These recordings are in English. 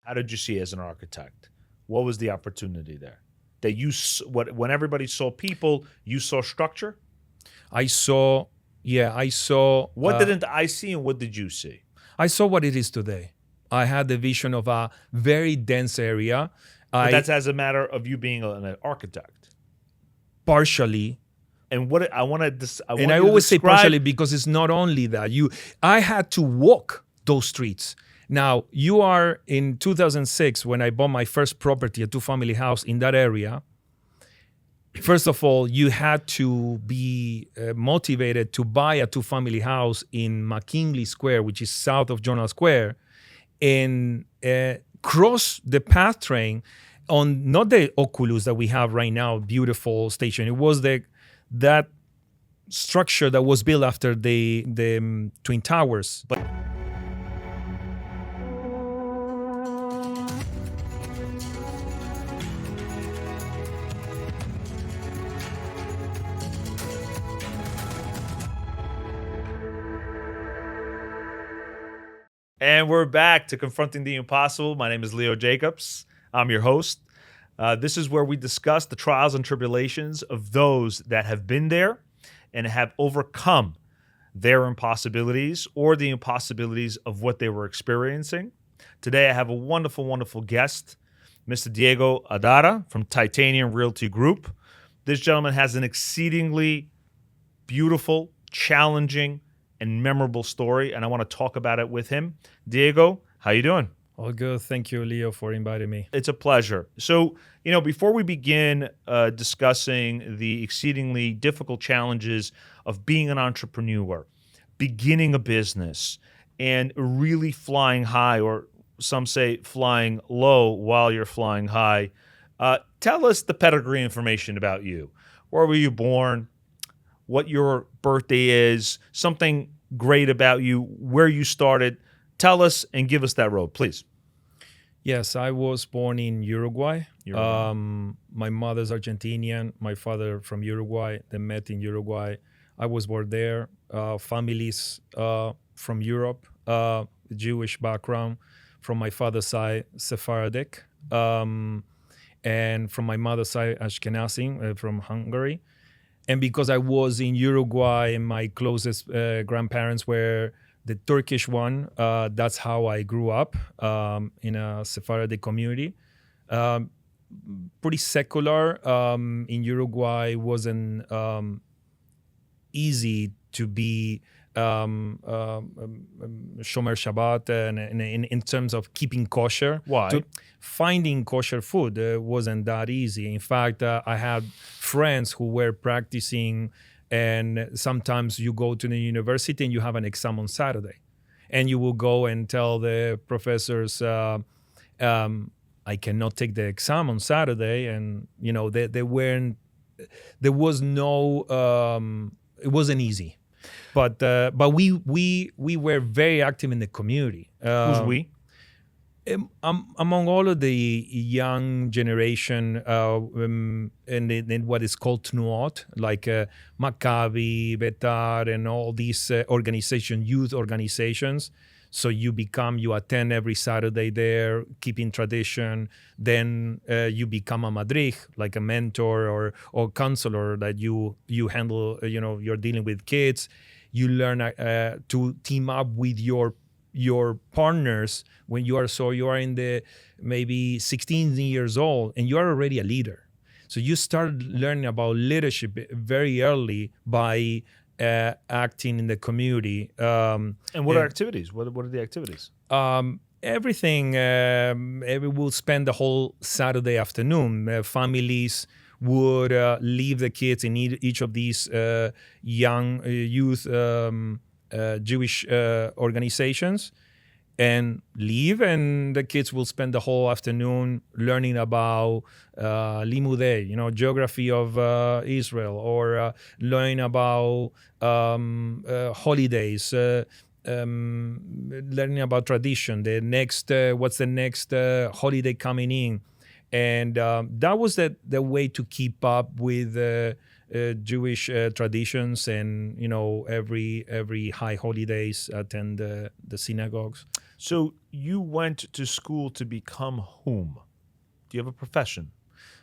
How did you see it as an architect? What was the opportunity there? That when everybody saw people, you saw structure. I saw, yeah, I saw. What didn't I see, and what did you see? I saw what it is today. I had the vision of a very dense area. But that's as a matter of you being an architect. Partially. And what I want to, and I always say partially because it's not only that. I had to walk those streets. Now, you are in 2006 when I bought my first property, a two-family house in that area. First of all, you had to be motivated to buy a two-family house in McKinley Square, which is south of Jonah Square, and cross the PATH train on not the Oculus that we have right now, beautiful station. It was that structure that was built after the Twin Towers. But And we're back to Confronting the Impossible. My name is Leo Jacobs. I'm your host. This is where we discuss the trials and tribulations of those that have been there and have overcome their impossibilities or the impossibilities of what they were experiencing. Today, I have a wonderful, wonderful guest, Mr. Diego Hodara from Titanium Realty Group. This gentleman has an exceedingly beautiful, challenging, and memorable story, and I want to talk about it with him. Diego, how you doing? All good. Thank you, Leo, for inviting me. It's a pleasure. So, before we begin discussing the exceedingly difficult challenges of being an entrepreneur, beginning a business, and really flying high, or some say flying low while you're flying high, tell us the pedigree information about you. Where were you born? What your birthday is, something great about you, where you started. Tell us and give us that road, please. Yes, I was born in Uruguay. My mother's Argentinian, my father from Uruguay. They met in Uruguay. I was born there. Families from Europe, Jewish background. From my father's side, Sephardic. And from my mother's side, Ashkenazi, from Hungary. And because I was in Uruguay and my closest grandparents were the Turkish one, that's how I grew up in a Sephardic community. Pretty secular. In Uruguay, it wasn't easy to be Shomer Shabbat and in terms of keeping kosher. Why? Finding kosher food wasn't that easy. In fact, I had friends who were practicing, and sometimes you go to the university and you have an exam on Saturday. And you will go and tell the professors, I cannot take the exam on Saturday. And, there was no, it wasn't easy. But we were very active in the community. Who's we? Among all of the young generation and what is called Tnuot, like Maccabi, Betar, and all these youth organizations. So you attend every Saturday there, keeping tradition. Then you become a madrich, like a mentor or counselor that you handle. You're dealing with kids. You learn to team up with your partners when you are in the maybe 16 years old and you are already a leader. So you start learning about leadership very early by acting in the community. And what are activities? What are the activities? Everything. We'll spend the whole Saturday afternoon. Families would leave the kids in each of these young youth Jewish organizations and leave, and the kids will spend the whole afternoon learning about limudei, geography of Israel, or learning about holidays, learning about tradition, the next what's the next holiday coming in. And that was the way to keep up with Jewish traditions, and every high holidays attend the synagogues. So you went to school to become whom? Do you have a profession?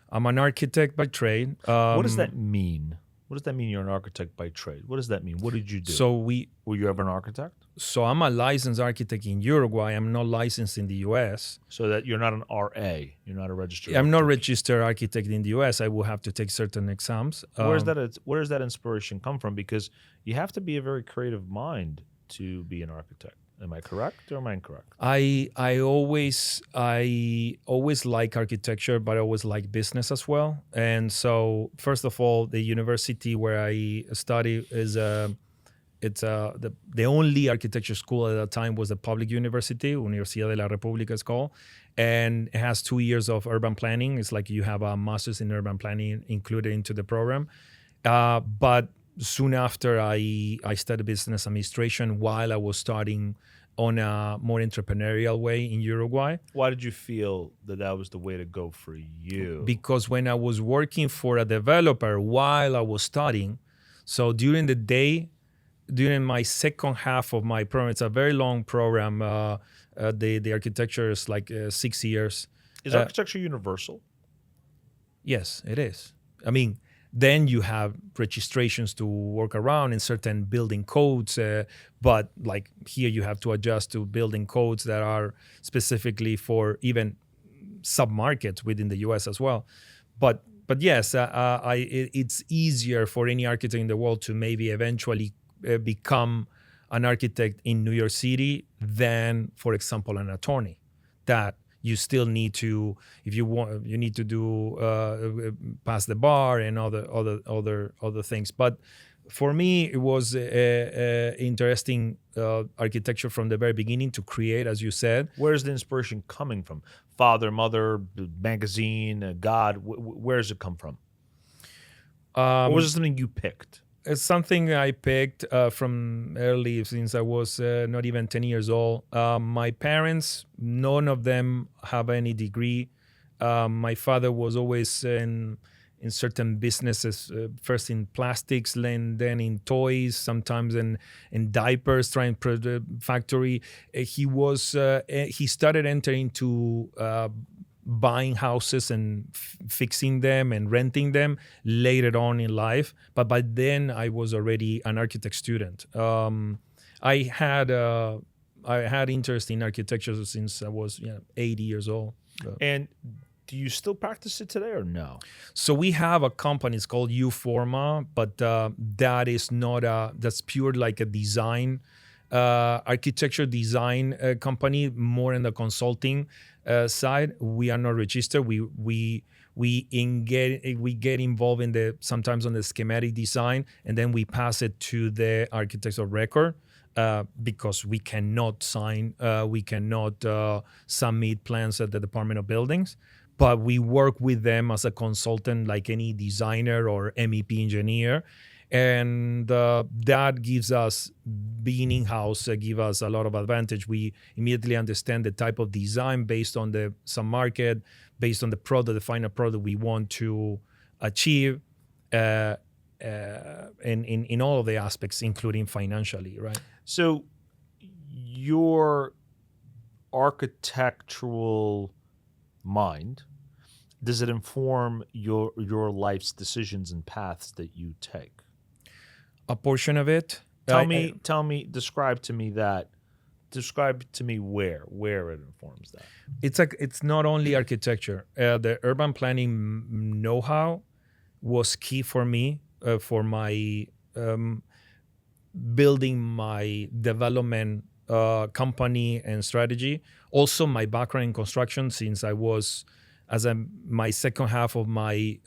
I'm an architect by trade. What does that mean? What does that mean? You're an architect by trade. What does that mean? What did you do? Were you ever an architect? So I'm a licensed architect in Uruguay. I'm not licensed in the U.S. So that you're not an RA. You're not a registered. I'm not architect. registered architect in the U.S. I will have to take certain exams. Where does that inspiration come from? Because you have to be a very creative mind to be an architect. Am I correct or am I incorrect? I always like architecture, but I always like business as well. And so, first of all, the university where I study is the only architecture school at that time was a public university, Universidad de la República it's called, and it has 2 years of urban planning. It's like you have a master's in urban planning included into the program, but soon after, I studied business administration while I was starting on a more entrepreneurial way in Uruguay. Why did you feel that was the way to go for you? Because when I was working for a developer while I was studying, so during the day, during my second half of my program, it's a very long program. The architecture is like 6 years. Is architecture universal? Yes, it is. I mean, then you have registrations to work around in certain building codes, but like here you have to adjust to building codes that are specifically for even sub-markets within the US as well. But yes, it's easier for any architect in the world to maybe eventually become an architect in New York City than, for example, an attorney. That you still need to, if you want, you need to do pass the bar and other things. But for me, it was interesting architecture from the very beginning to create, as you said. Where's the inspiration coming from? Father, mother, magazine, God? Where does it come from? Or was it something you picked? It's something I picked from early, since I was not even 10 years old. My parents, none of them have any degree. My father was always in certain businesses, first in plastics, then in toys, sometimes in diapers, trying factory. He started entering into buying houses and fixing them and renting them later on in life. But by then I was already an architect student. I had interest in architecture since I was 80 years old. And do you still practice it today or no? So we have a company, it's called Uforma, but that is not that's pure like a design, architecture design company, more in the consulting side. We are not registered. We get involved in sometimes on the schematic design, and then we pass it to the architects of record, because we cannot submit plans at the Department of Buildings. But we work with them as a consultant, like any designer or MEP engineer. And that gives us, being in-house, give us a lot of advantage. We immediately understand the type of design based on the sub-market, based on the product, the final product we want to achieve, in all of the aspects, including financially, right? So your architectural mind, does it inform your life's decisions and paths that you take? A portion of it. Describe to me where it informs that. It's not only architecture. The urban planning know-how was key for me, for my building my development company and strategy. Also, my background in construction, since I was, my second half of my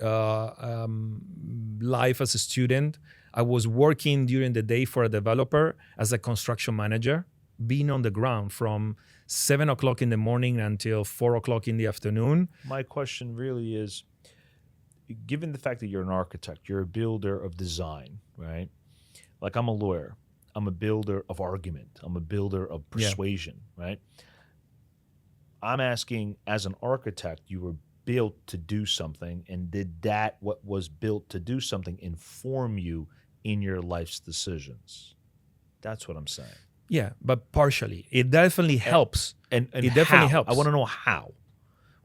life as a student, I was working during the day for a developer as a construction manager, being on the ground from 7 o'clock in the morning until 4 o'clock in the afternoon. My question really is, given the fact that you're an architect, you're a builder of design, right? Like, I'm a lawyer. I'm a builder of argument. I'm a builder of persuasion, right? I'm asking, as an architect, you were built to do something, and did that what was built to do something inform you in your life's decisions? That's what I'm saying. Yeah, but partially. It definitely helps. And it definitely how? helps. I want to know how.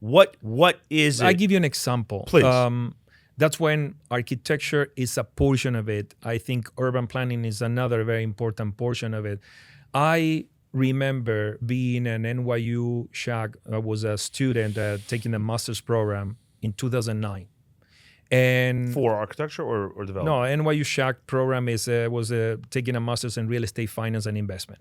What is it? I give you an example. Please. That's when architecture is a portion of it. I think urban planning is another very important portion of it. I remember being an NYU SHAG. I was a student taking a master's program in 2009. And For architecture or development? no, NYU SHAG program was taking a master's in real estate finance and investment.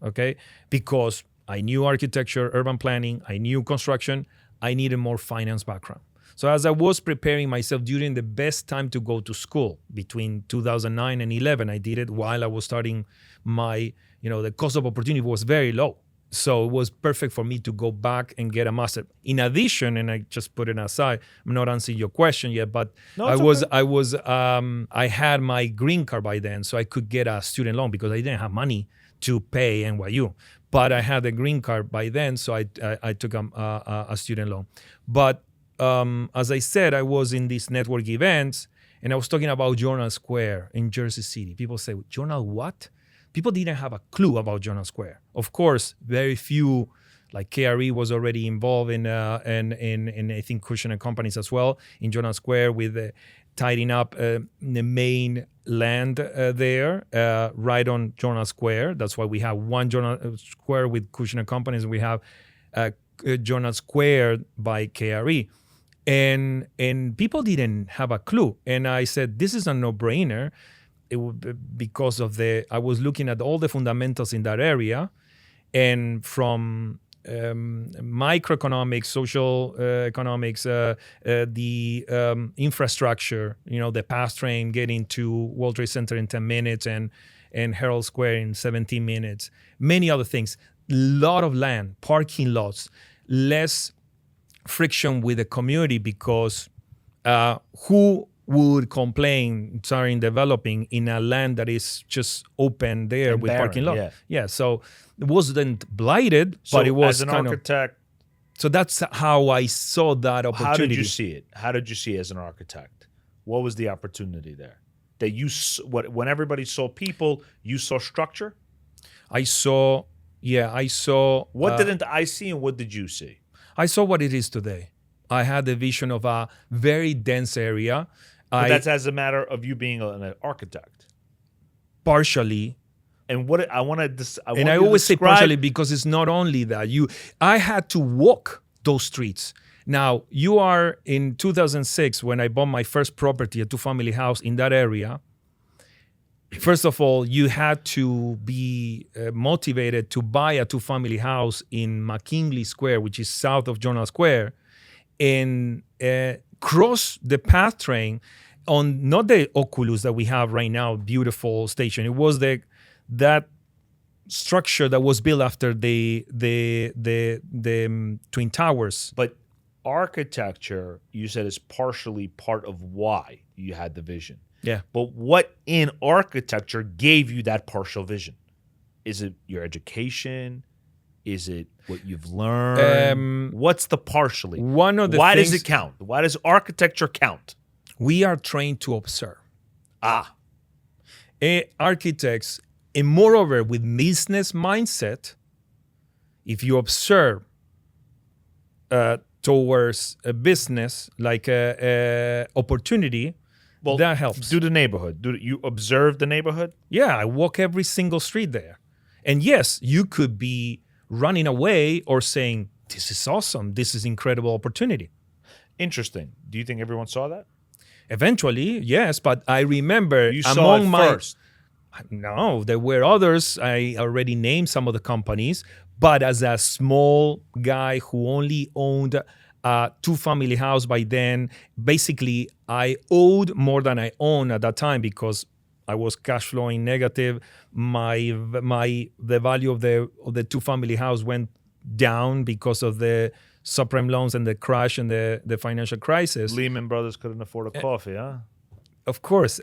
Okay, because I knew architecture, urban planning, I knew construction. I needed more finance background. So as I was preparing myself during the best time to go to school between 2009 and 11, I did it while I was starting my, the cost of opportunity was very low. So it was perfect for me to go back and get a master. In addition, and I just put it aside, I'm not answering your question yet, but No, I had my green card by then, so I could get a student loan because I didn't have money to pay NYU. But I had a green card by then, so I took a student loan. But as I said, I was in these network events, and I was talking about Journal Square in Jersey City. People say, Journal what? People didn't have a clue about Journal Square. Of course, very few, like KRE was already involved in I think Cushion and Companies as well, in Journal Square with tidying up the main land there, right on Journal Square. That's why we have one Journal Square with Cushion and Companies, and we have Journal Square by KRE. And people didn't have a clue. And I said, this is a no-brainer. It would, because of I was looking at all the fundamentals in that area, and from microeconomics, social economics, the infrastructure, the PASS train getting to World Trade Center in 10 minutes and Herald Square in 17 minutes, many other things. Lot of land, parking lots, less friction with the community because who would complain starting developing in a land that is just open there And with barren, parking lot? yeah. Yeah, so it wasn't blighted, So but it was as an kind architect, so that's how I saw that opportunity. how did you see it? How did you see it as an architect? What was the opportunity there? That when everybody saw people, you saw structure? I saw. What didn't I see and what did you see? I saw what it is today. I had the vision of a very dense area. But that's as a matter of you being an architect. Partially. And what I want to, I always say partially because it's not only that. I had to walk those streets. Now, you are in 2006 when I bought my first property, a two-family house in that area. First of all, you had to be motivated to buy a two-family house in McKinley Square, which is south of Journal Square, and cross the PATH train on not the Oculus that we have right now, beautiful station. It was that structure that was built after the Twin Towers. But architecture, you said, is partially part of why you had the vision. Yeah. But what in architecture gave you that partial vision? Is it your education? Is it what you've learned? What's the partially? One of the Why things, does it count? Why does architecture count? We are trained to observe. Architects, and moreover with business mindset, if you observe towards a business like a opportunity, Well, that helps. Do the neighborhood. Do you observe the neighborhood? Yeah, I walk every single street there. And yes, you could be running away or saying, this is awesome. This is incredible opportunity. Interesting. Do you think everyone saw that? Eventually, yes. But I remember You saw it first. No, there were others. I already named some of the companies. But as a small guy who only owned a two-family house by then, basically I owed more than I owned at that time because I was cash flowing negative. The value of the two-family house went down because of the subprime loans and the crash and the financial crisis. Lehman Brothers couldn't afford a coffee, huh? Of course,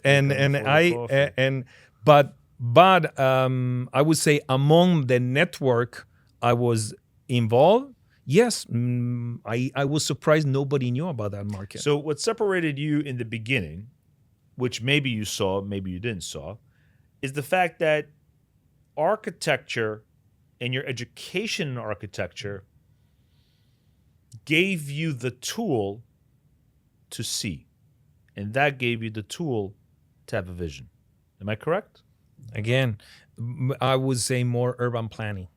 but I would say among the network I was involved, Yes, I was surprised nobody knew about that market. So what separated you in the beginning, which maybe you saw, maybe you didn't saw, is the fact that architecture and your education in architecture gave you the tool to see, and that gave you the tool to have a vision. Am I correct? Again, I would say more urban planning.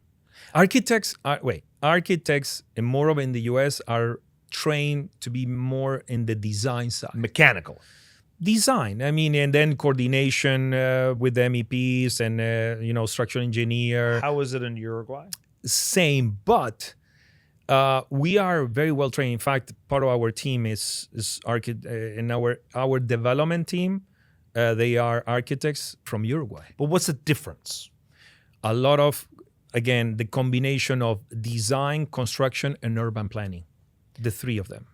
Architects, and more of in the US, are trained to be more in the design side. Mechanical. Design, I mean, and then coordination with the MEPs and structural engineer. How is it in Uruguay? Same, but we are very well trained. In fact, part of our team is in our development team. They are architects from Uruguay. But what's the difference? A lot of, again, the combination of design, construction, and urban planning. The three of them.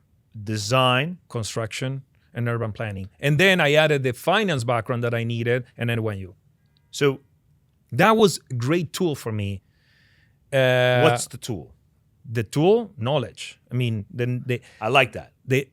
Design, construction, and urban planning. And then I added the finance background that I needed, and NYU. So that was a great tool for me. what's the tool? The tool? Knowledge. I mean, I like that. The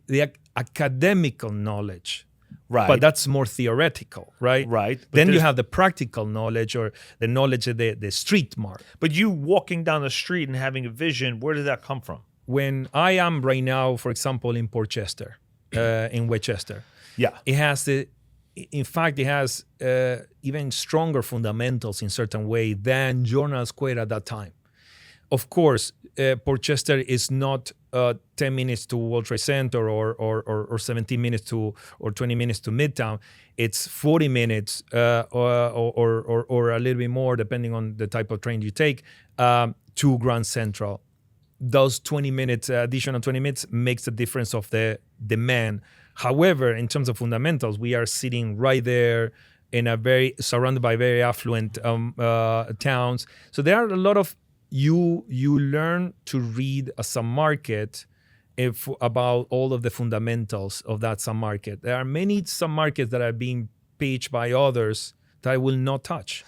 academical knowledge. Right. But that's more theoretical, right? Right. But Then you have the practical knowledge, or the knowledge of the street mark. But you walking down the street and having a vision, where did that come from? When I am right now, for example, in Portchester, in Westchester, Yeah. it has even stronger fundamentals in certain way than Journal Square at that time. Of course, Portchester is not 10 minutes to World Trade Center or 17 minutes to or 20 minutes to Midtown. It's 40 minutes or a little bit more, depending on the type of train you take, to Grand Central. Those 20 minutes, additional 20 minutes, makes the difference of the demand. However, in terms of fundamentals, we are sitting right there in surrounded by very affluent towns. So there are a lot of you learn to read a submarket about all of the fundamentals of that submarket. There are many submarkets that are being pitched by others that I will not touch.